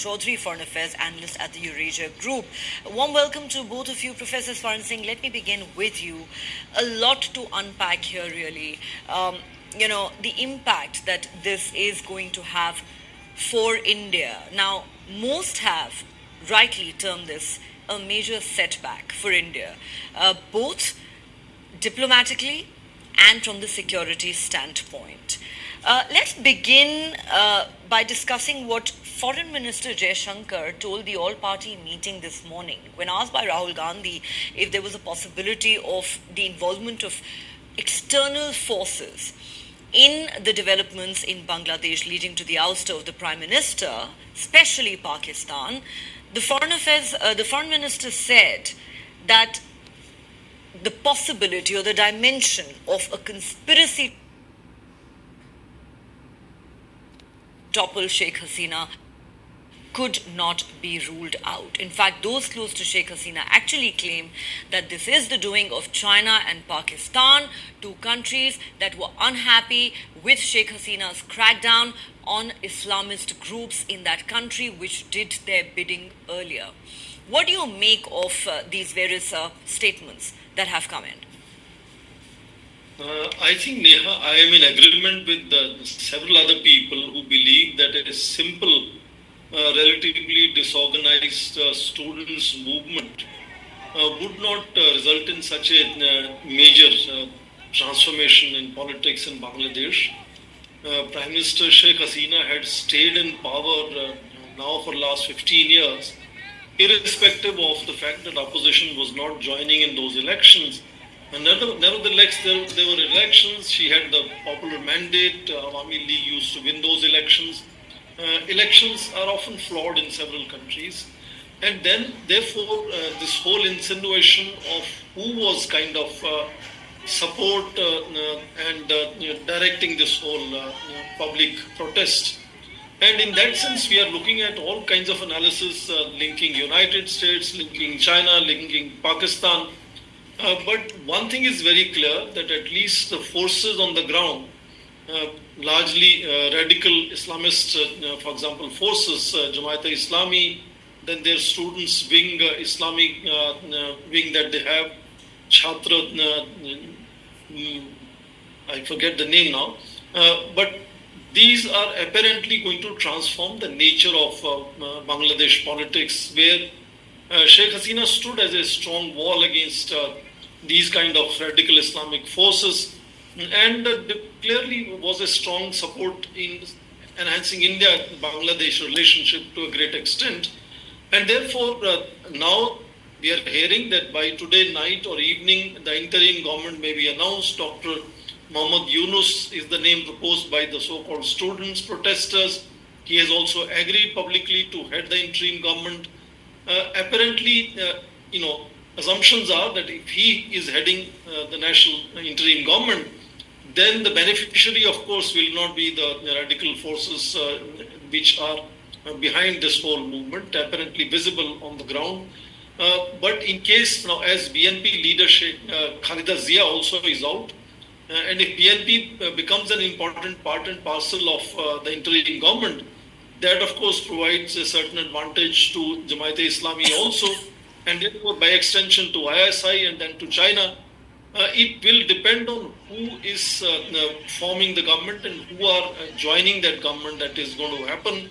Chaudhary, Foreign Affairs Analyst at the Eurasia Group. A warm welcome to both of you, Professor Swaran Singh. Let me begin with you. A lot to unpack here, really. The impact that this is going to have for India. Now, most have rightly termed this a major setback for India, both diplomatically and from the security standpoint. Let's begin by discussing what Foreign Minister Jaishankar told the all-party meeting this morning when asked by Rahul Gandhi if there was a possibility of the involvement of external forces in the developments in Bangladesh leading to the ouster of the Prime Minister, especially Pakistan. The Foreign Minister said that the possibility or the dimension of a conspiracy topple Sheikh Hasina could not be ruled out. In fact, those close to Sheikh Hasina actually claim that this is the doing of China and Pakistan, two countries that were unhappy with Sheikh Hasina's crackdown on Islamist groups in that country, which did their bidding earlier. What do you make of these various statements that have come in? I think, Neha, I am in agreement with several other people who believe that a simple, relatively disorganized students' movement would not result in such a major transformation in politics in Bangladesh. Prime Minister Sheikh Hasina had stayed in power now for the last 15 years, irrespective of the fact that opposition was not joining in those elections. And nevertheless, there were elections. She had the popular mandate. Awami League used to win those elections. Elections are often flawed in several countries. And then, therefore, this whole insinuation of who was kind of support and directing this whole public protest. And in that sense, we are looking at all kinds of analysis linking United States, linking China, linking Pakistan. But one thing is very clear that at least the forces on the ground, largely radical Islamist, for example, forces, Jamaat-e-Islami, then their students' wing, Islamic wing that they have, Chhatra, I forget the name now, but these are apparently going to transform the nature of Bangladesh politics, where Sheikh Hasina stood as a strong wall against these kind of radical Islamic forces, and clearly was a strong support in enhancing India-Bangladesh relationship to a great extent. And therefore, now we are hearing that by today night or evening, the interim government may be announced. Dr. Muhammad Yunus is the name proposed by the so-called students, protesters. He has also agreed publicly to head the interim government. Apparently, assumptions are that if he is heading the national interim government, then the beneficiary, of course, will not be the radical forces which are behind this whole movement, apparently visible on the ground. But in case now, as BNP leadership, Khalida Zia also is out, and if BNP becomes an important part and parcel of the interim government, that of course provides a certain advantage to Jamaat-e-Islami also, and therefore by extension to ISI and then to China. It will depend on who is forming the government and who are joining that government that is going to happen,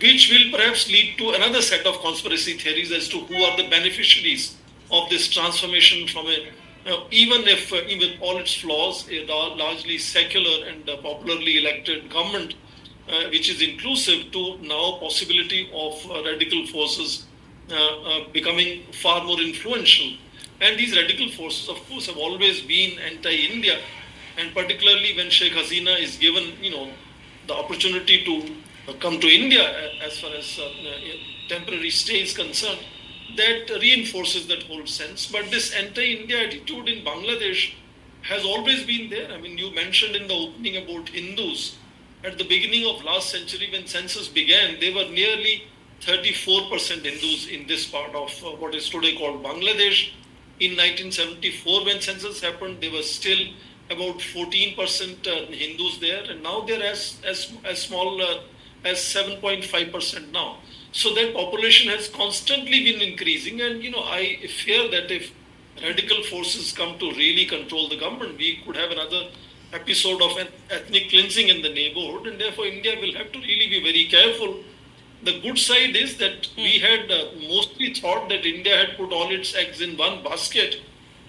which will perhaps lead to another set of conspiracy theories as to who are the beneficiaries of this transformation from a, even if with all its flaws, a largely secular and popularly elected government, which is inclusive, to now possibility of radical forces becoming far more influential. And these radical forces, of course, have always been anti-India, and particularly when Sheikh Hasina is given, the opportunity to come to India as far as temporary stay is concerned, that reinforces that whole sense. But this anti-India attitude in Bangladesh has always been there. I mean, you mentioned in the opening about Hindus. At the beginning of last century, when census began, there were nearly 34% Hindus in this part of what is today called Bangladesh. In 1974, when census happened, there were still about 14% Hindus there, and now they're as small as 7.5% now. So that population has constantly been increasing, and I fear that if radical forces come to really control the government, we could have another episode of an ethnic cleansing in the neighborhood, and therefore India will have to really be very careful. The good side is that we had mostly thought that India had put all its eggs in one basket,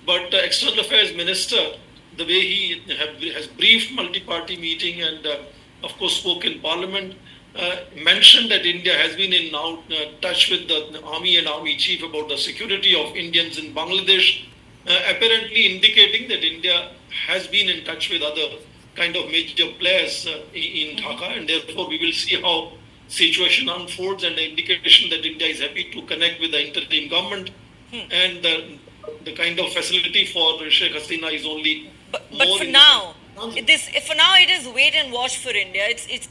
but External Affairs Minister, the way he has briefed multi-party meeting and of course spoke in Parliament, mentioned that India has been in now touch with the army and army chief about the security of Indians in Bangladesh, apparently indicating that India has been in touch with other kind of major players in Dhaka, and therefore we will see how situation unfolds, and the indication that India is happy to connect with the interim government, and the kind of facility for Sheikh Hasina is only But more for in the sense now, of transit. it is wait and watch for India. It's